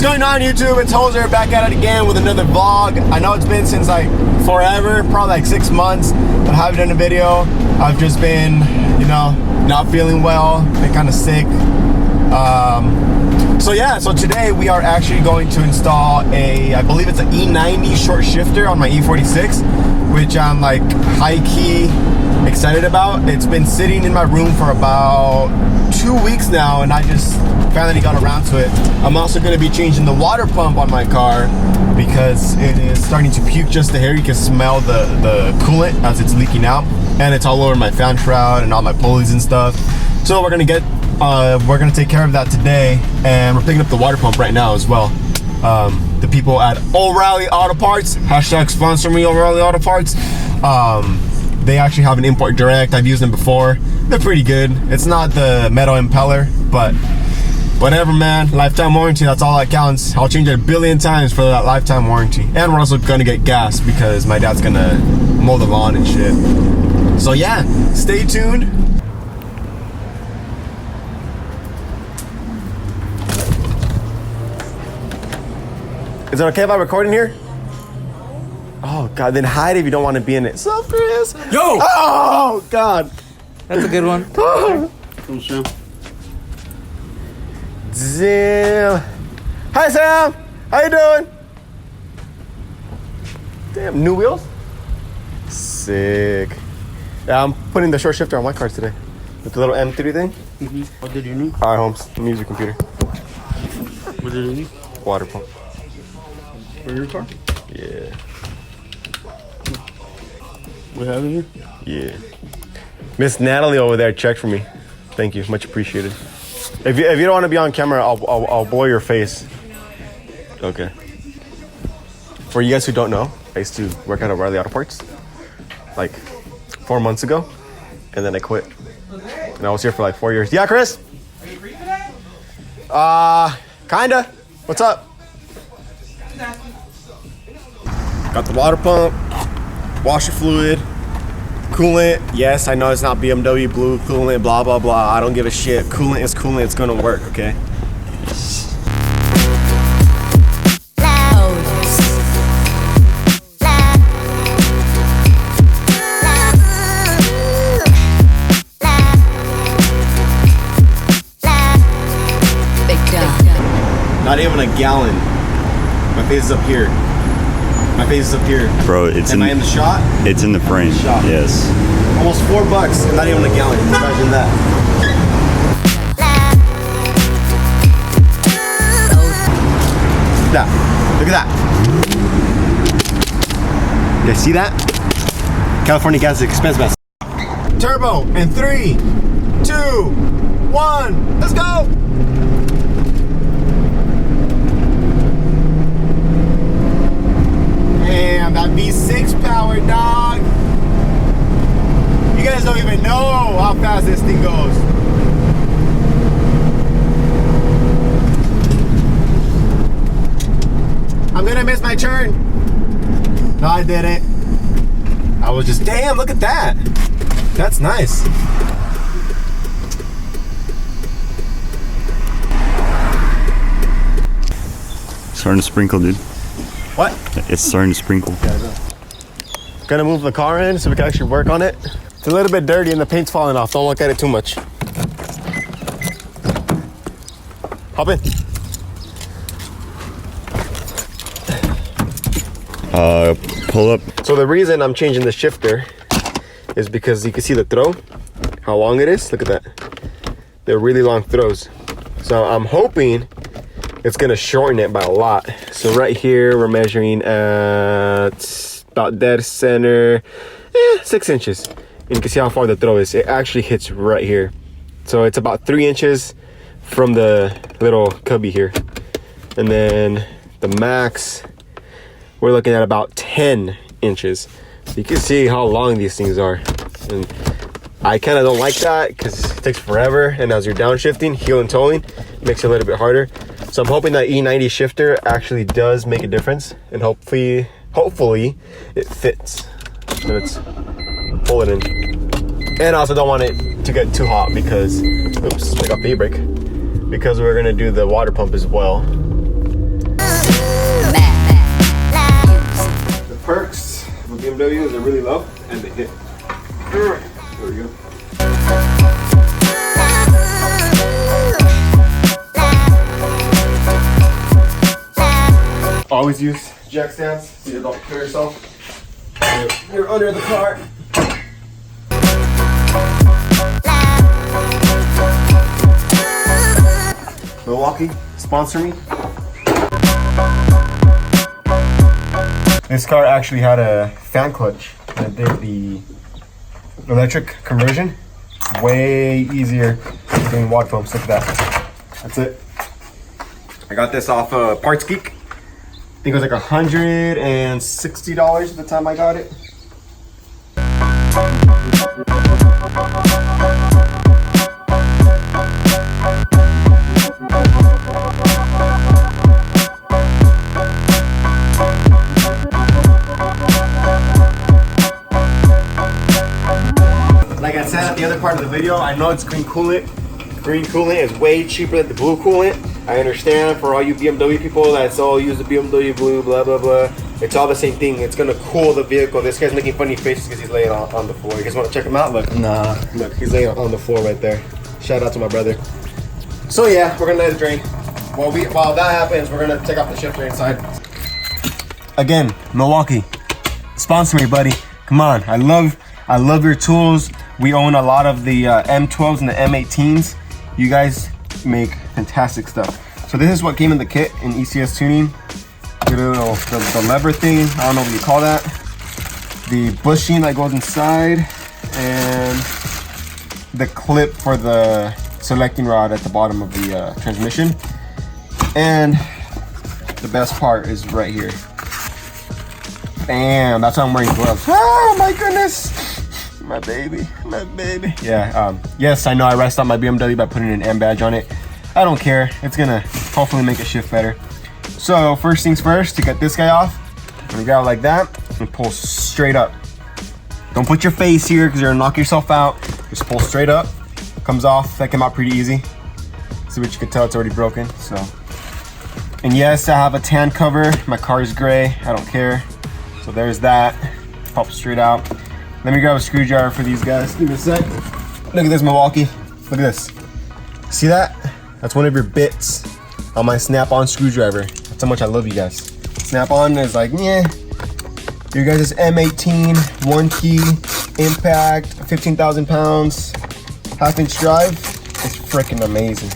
What's going on, YouTube? It's Hoser back at it again with another vlog. I know it's been since like forever, probably like 6 months, but I haven't done a video. I've just been, you know, not feeling well, been kind of sick. So yeah, so today we are actually going to install I believe it's an E90 short shifter on my E46, which I'm like high-key excited about. It's been sitting in my room for about 2 weeks now, and I just finally got around to it. I'm also going to be changing the water pump on my car because it is starting to puke just a hair. You can smell the coolant as it's leaking out, and it's all over my fan shroud and all my pulleys and stuff. So we're gonna take care of that today, and we're picking up the water pump right now as well. The people at O'Reilly Auto Parts, hashtag sponsor me, O'Reilly Auto Parts. They actually have an import direct. I've used them before. They're pretty good. It's not the metal impeller, but whatever, man. Lifetime warranty, that's all that counts. I'll change it 1 billion times for that lifetime warranty. And we're also gonna get gas because my dad's gonna mow the lawn and shit. So yeah, stay tuned. Is it okay if I record in here? Oh God, then hide if you don't want to be in it. What's up, Chris? Yo! Oh God. That's a good one. Damn. Hi Sam, how you doing? Damn, new wheels? Sick. Yeah, I'm putting the short shifter on my car today. With the little M3 thing. Mm-hmm. What did you need? Alright, Holmes, let me use your computer. What did you need? Water pump. For your car? Yeah. We have it here? Yeah. Miss Natalie over there checked for me. Thank you, much appreciated. If you don't want to be on camera, I'll blow your face. Okay. For you guys who don't know, I used to work at O'Reilly Auto Parts like 4 months ago, and then I quit. And I was here for like 4 years. Yeah, Chris? Are you free today? Kinda. What's up? Got the water pump, washer fluid, coolant. Yes, I know it's not BMW blue coolant, blah, blah, blah. I don't give a shit. Coolant is coolant. It's gonna work, okay? Not even a gallon. My face is up here. My face is up here. Bro, it's Am I in the shot? It's in the frame. Shot. Yes. Almost $4 and not even a gallon. Imagine that. Look at that. You guys see that? California gas is expensive. Turbo in 3, 2, 1. Let's go. Damn, that V6 power, dog. You guys don't even know how fast this thing goes. I'm gonna miss my turn. No, I didn't. I was just, damn, look at that. That's nice. Starting to sprinkle, dude. What? It's starting to sprinkle. Gonna move the car in so we can actually work on it. It's a little bit dirty and the paint's falling off. Don't look at it too much. Hop in. Pull up. So the reason I'm changing the shifter is because you can see the throw, how long it is. Look at that. They're really long throws. So I'm hoping it's gonna shorten it by a lot. So right here, we're measuring at about dead center, 6 inches. And you can see how far the throw is. It actually hits right here. So it's about 3 inches from the little cubby here. And then the max, we're looking at about 10 inches. So you can see how long these things are. And I kind of don't like that because it takes forever. And as you're downshifting, heel and towing, it makes it a little bit harder. So I'm hoping that E90 shifter actually does make a difference, and hopefully it fits. So let's pull it in. And I also don't want it to get too hot because, oops, I got the e-brake. Because we're gonna do the water pump as well. BMW is they're really low and they hit. There we go. Always use jack stands so you don't kill yourself. You're under the car. Milwaukee, sponsor me. This car actually had a fan clutch that did the electric conversion. Way easier than water pumps. Look at that. That's it. I got this off Parts Geek. I think it was like $160 at the time I got it. Like I said at the other part of the video, I know it's green coolant. Green coolant is way cheaper than the blue coolant. I understand for all you BMW people that's all use the BMW blue, blah, blah, blah. It's all the same thing. It's gonna cool the vehicle. This guy's making funny faces because he's laying on the floor. You guys wanna check him out? Look. Nah. Look, he's laying on the floor right there. Shout out to my brother. So yeah, we're gonna let it drain. While that happens, we're gonna take off the shifter inside. Again, Milwaukee, sponsor me, buddy. Come on, I love your tools. We own a lot of the M12s and the M18s. You guys make fantastic stuff. So this is what came in the kit in ECS Tuning. The lever thing, I don't know what you call that. The bushing that goes inside, and the clip for the selecting rod at the bottom of the transmission. And the best part is right here. Bam, that's why I'm wearing gloves. Oh my goodness. My baby. Yeah, yes, I know I rest on my BMW by putting an M badge on it. I don't care. It's gonna hopefully make it shift better. So first things first, to get this guy off, I'm gonna grab it like that and pull straight up. Don't put your face here because you're gonna knock yourself out. Just pull straight up. Comes off. That came out pretty easy. See what you can tell, it's already broken. So, and yes, I have a tan cover. My car is gray. I don't care. So there's that. Pop straight out. Let me grab a screwdriver for these guys. Give me a sec. Look at this, Milwaukee. Look at this. See that? That's one of your bits on my snap-on screwdriver. That's how much I love you guys. Snap-on is like, yeah. You guys' M18, 1 key, impact, 15,000 pounds, half-inch drive. It's freaking amazing.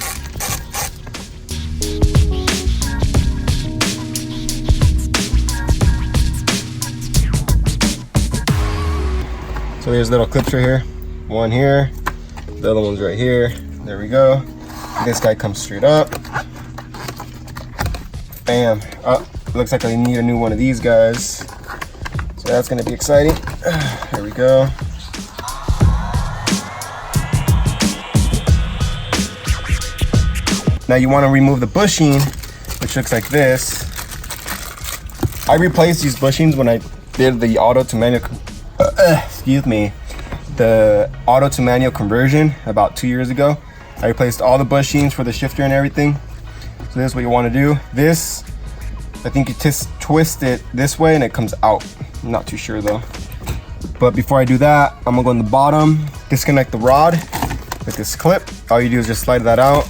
So there's little clips right here. One here, the other one's right here. There we go. This guy comes straight up. Bam. Oh, looks like I need a new one of these guys. So that's gonna be exciting. There we go. Now you wanna remove the bushing, which looks like this. I replaced these bushings when I did the auto to manual, the auto to manual conversion about 2 years ago. I replaced all the bushings for the shifter and everything. So this is what you want to do. This, I think you twist it this way and it comes out. I'm not too sure though. But before I do that, I'm gonna go in the bottom, disconnect the rod with this clip. All you do is just slide that out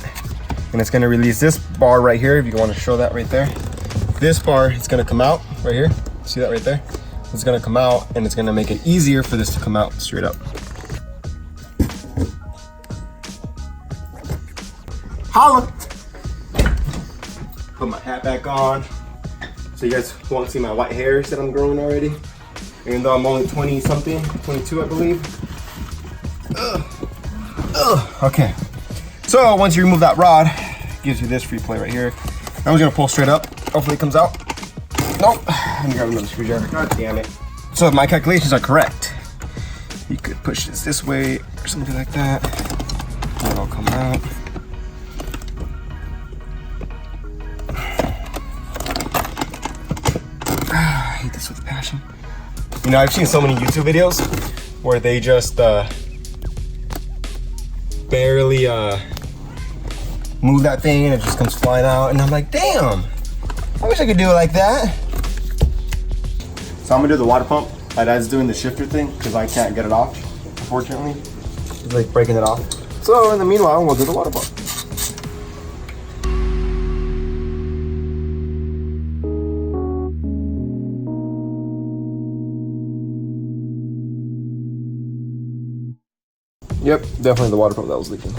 and it's gonna release this bar right here, if you want to show that right there. This bar is gonna come out right here. See that right there? It's gonna come out and it's gonna make it easier for this to come out straight up. Holla! Put my hat back on so you guys won't see my white hairs that I'm growing already. Even though I'm only 20 something, 22 I believe. Okay. So once you remove that rod, it gives you this free play right here. I'm just gonna pull straight up. Hopefully it comes out. Nope. Let me grab another screwdriver. God damn it. So if my calculations are correct, you could push this way or something like that. And it'll come out. I hate this with a passion. You know, I've seen so many YouTube videos where they just barely move that thing and it just comes flying out. And I'm like, damn, I wish I could do it like that. So I'm gonna do the water pump My dad's doing the shifter thing because I can't get it off, unfortunately. He's like breaking it off. So in the meanwhile, we'll do the water pump. Yep, definitely the water pump that was leaking.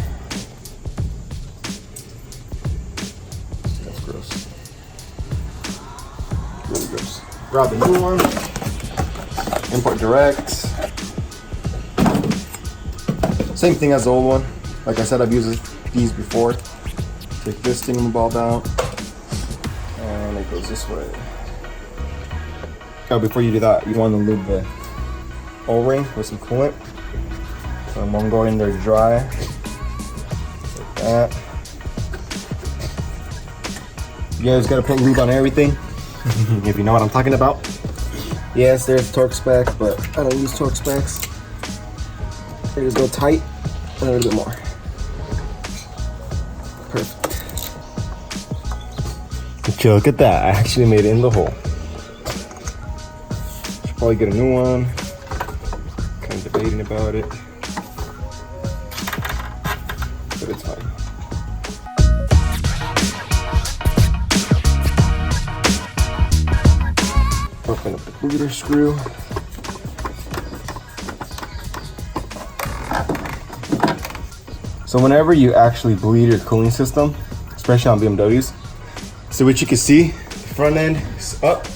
That's gross. Really gross. Grab the new one. Import direct. Same thing as the old one. Like I said, I've used these before. Take this thingamabob out. And it goes this way. Oh, before you do that, you want to lube the O-ring with some coolant. So I'm gonna go in there dry, like that. You guys gotta put lube on everything, if you know what I'm talking about. Yes, there's torque specs, but I don't use torque specs. They just go tight and a little bit more. Perfect. Okay, look at that, I actually made it in the hole. Should probably get a new one. Kind of debating about it. But it's fine. Open up the bleeder screw. So whenever you actually bleed your cooling system, especially on BMWs, so what you can see, the front end is up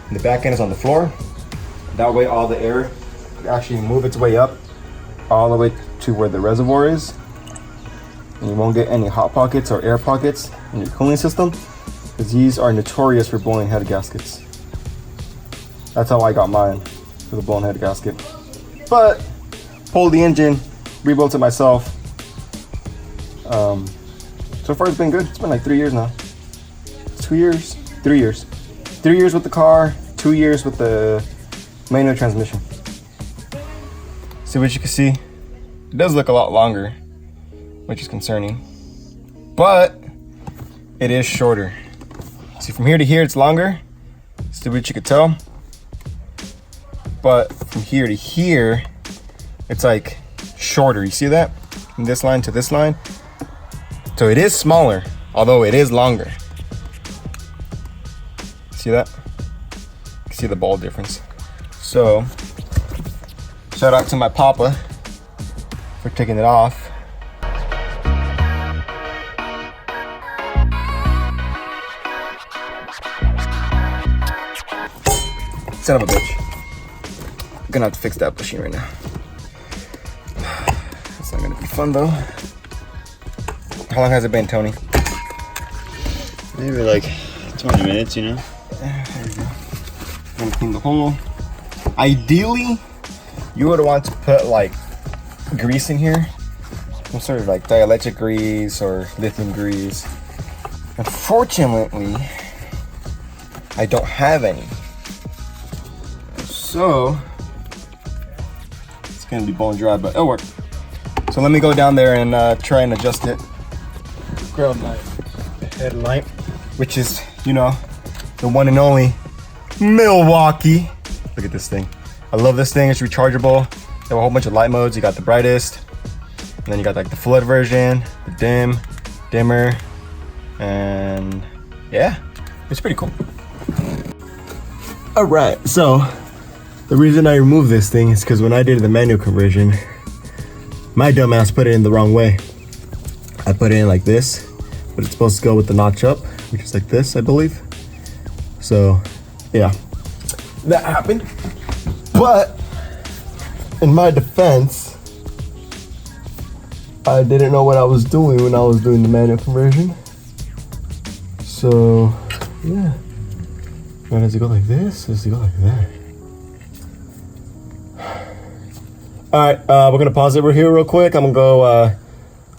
and the back end is on the floor. That way all the air can actually move its way up all the way to where the reservoir is. And you won't get any hot pockets or air pockets in your cooling system, because these are notorious for blowing head gaskets. That's how I got mine, for the blown head gasket. But pulled the engine, rebuilt it myself. So far it's been good. It's been like 3 years now. 2 years? 3 years. 3 years with the car, 2 years with the manual transmission. See what you can see? It does look a lot longer, which is concerning, but it is shorter. See, from here to here it's longer. See what you could tell, but from here to here it's like shorter. You see that? From this line to this line. So it is smaller, although it is longer. See that? You can see the ball difference. So shout out to my papa for taking it off. Son of a bitch. I'm gonna have to fix that bushing right now. It's not gonna be fun though. How long has it been, Tony? Maybe like 20 minutes, you know? There we go. I'm gonna clean the hole. Ideally, you would want to put like grease in here. Some sort of like dielectric grease or lithium grease. Unfortunately, I don't have any. So it's gonna be bone dry, but it'll work. So let me go down there and try and adjust it. Grab my headlight, which is, you know, the one and only Milwaukee. Look at this thing. I love this thing. It's rechargeable. They have a whole bunch of light modes. You got the brightest, and then you got like the flood version, the dim, dimmer, and yeah, it's pretty cool. All right, so the reason I removed this thing is because when I did the manual conversion, my dumbass put it in the wrong way. I put it in like this, but it's supposed to go with the notch up, which is like this, I believe. So, yeah, that happened. But in my defense, I didn't know what I was doing when I was doing the manual conversion. So, yeah. Now, does it go like this? Or does it go like that? All right, we're gonna pause it here real quick. I'm gonna go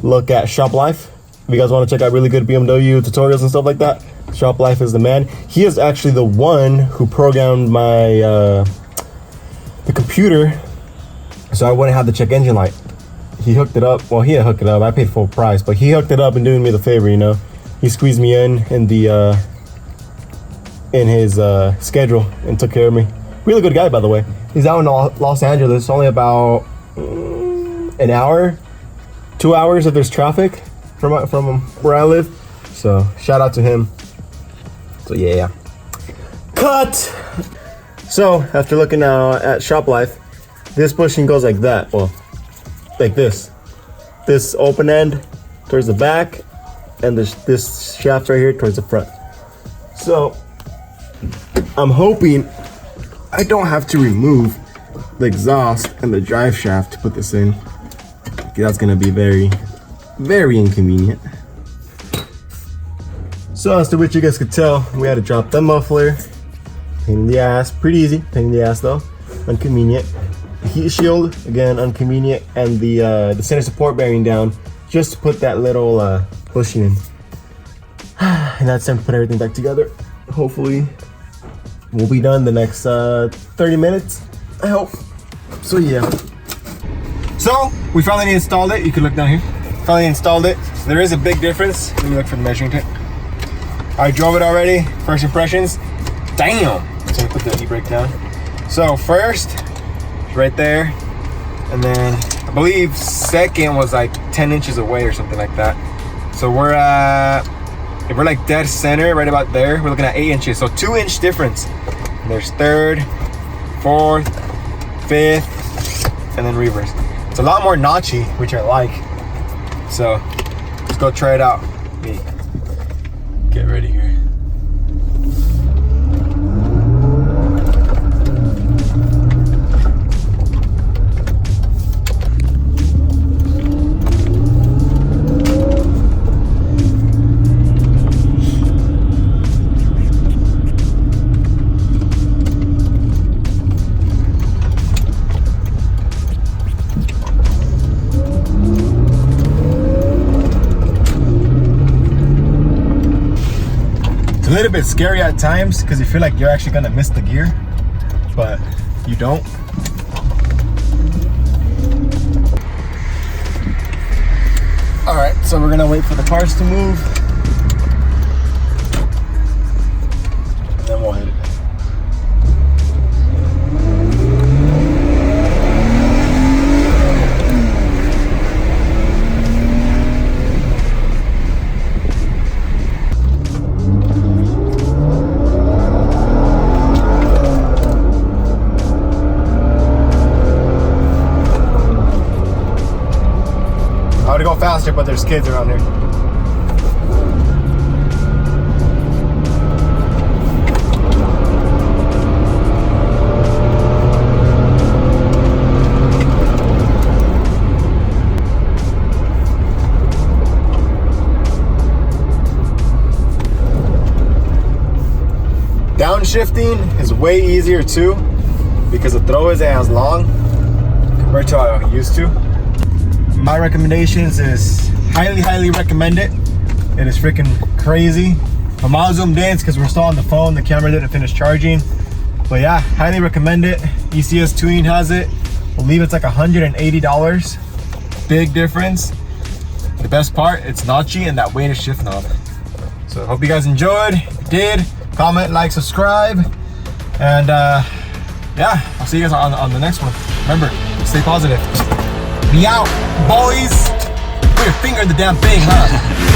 look at ShopLife. If you guys want to check out really good BMW tutorials and stuff like that, ShopLife is the man. He is actually the one who programmed my the computer, so I wouldn't have the check engine light. He hooked it up. Well, he didn't hook it up. I paid full price, but he hooked it up and doing me the favor. You know, he squeezed me in the in his schedule and took care of me. Really good guy, by the way. He's out in Los Angeles, only about an hour, 2 hours if there's traffic from where I live. So shout out to him. So yeah. Cut! So after looking at ShopLife, this bushing goes like that. Well, like this. This open end towards the back, and this shaft right here towards the front. So I'm hoping I don't have to remove the exhaust and the drive shaft to put this in. That's gonna be very, very inconvenient. So as to which you guys could tell, we had to drop the muffler. Pain in the ass, pretty easy. Pain in the ass though, inconvenient. The heat shield, again, inconvenient, and the center support bearing down, just to put that little bushing in. And that's time to put everything back together. Hopefully, we'll be done the next 30 minutes, I hope. So yeah. So, we finally installed it. You can look down here. Finally installed it. There is a big difference. Let me look for the measuring tape. I drove it already. First impressions. Damn! So I put the e-brake down. So first, right there. And then, I believe second was like 10 inches away or something like that. So we're at, if we're like dead center, right about there, we're looking at 8 inches. So 2-inch difference. And there's third, fourth, fifth, and then reverse. It's a lot more notchy, which I like. So let's go try it out. Me. Get ready here. A little bit scary at times because you feel like you're actually gonna miss the gear, but you don't. All right, so we're gonna wait for the cars to move, and then we'll hit it. I would go faster, but there's kids around here. Downshifting is way easier too, because the throw isn't as long compared to how I used to. My recommendations is highly recommend it. It is freaking crazy. I'm all zoomed in because we're still on the phone. The camera didn't finish charging. But yeah, highly recommend it. ECS Tuning has it. I believe it's like $180. Big difference. The best part, it's notchy and that weighted shift knob. So I hope you guys enjoyed. If you did, comment, like, subscribe. And yeah, I'll see you guys on the next one. Remember, stay positive. Be out, boys. Put your finger in the damn thing, huh?